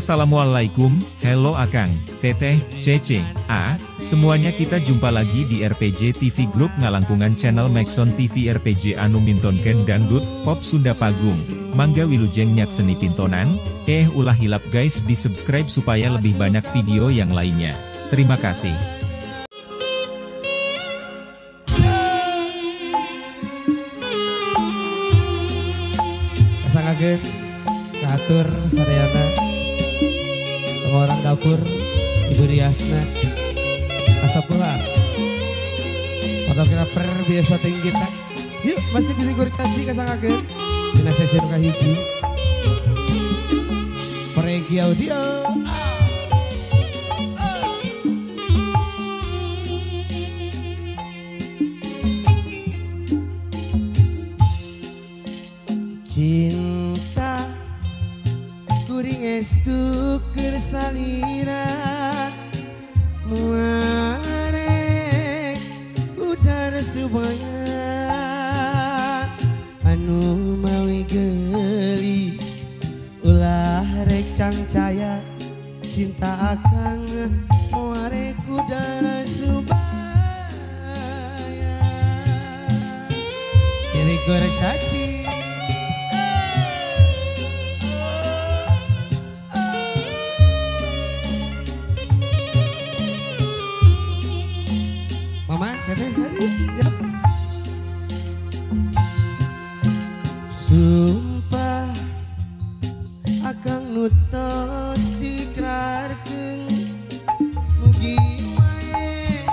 Assalamualaikum, hello Akang, Teteh, Cece, semuanya kita jumpa lagi di RPG TV Group ngalangkungan channel Maxon TV RPG anu mintonken dangdut, pop Sunda Pagung, mangga wilujeng nyak seni pintonan, ulah hilap guys di subscribe supaya lebih banyak video yang lainnya. Terima kasih. Kasangageun katur sadayana orang dapur Ibu Riasna Asapula fotografer biasa tinggi kita. Yuk masih pilih kurcaci kasangageun dina sesi nu kahiji Peregi Audio. Cinta kuring estu keur salira muarek udara subaya anu mawi geuli ulah rek cangcaya cinta akang muarek udara subaya jadi kurcaci. Sumpah akang nutos dikrarkeun mugi wae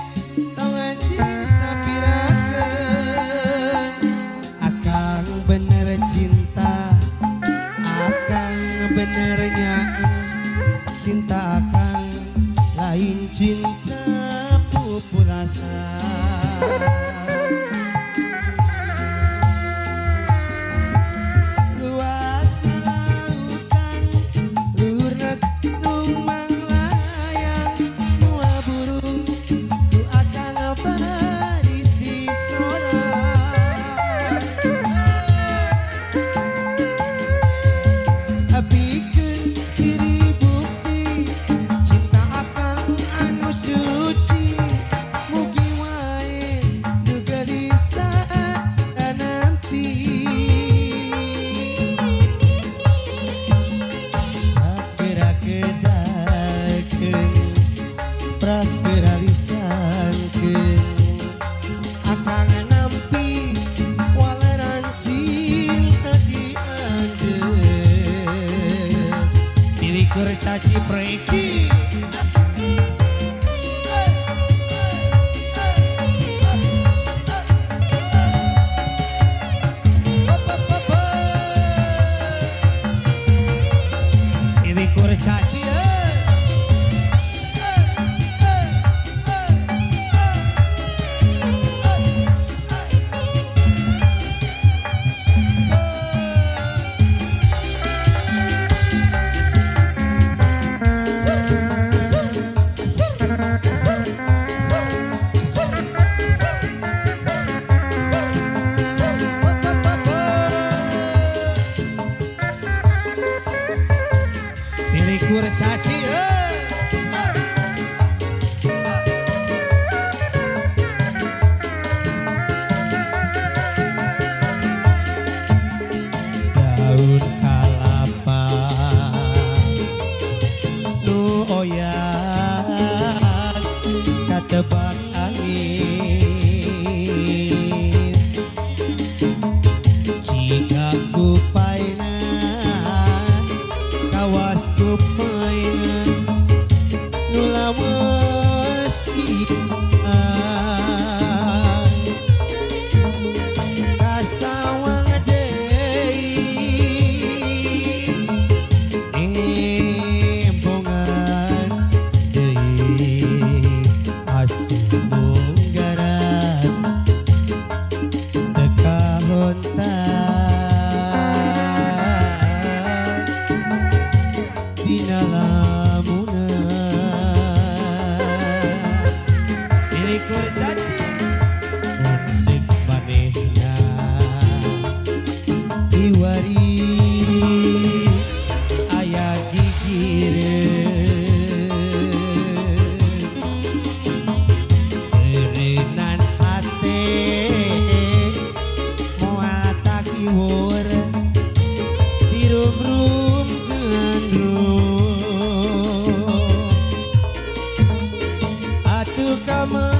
tangan disapirakeun akang bener cinta akang bener nyaeun cinta akang lain cinta pupulasa. Kurcaci Preki ini kurcaci kurcaci daun kalapa nu oyak katebak angin jika kupaina kawas kupainan nulawas ikan kasawang deui embongan deui asih bonggaran teka hontan dina lamunan lama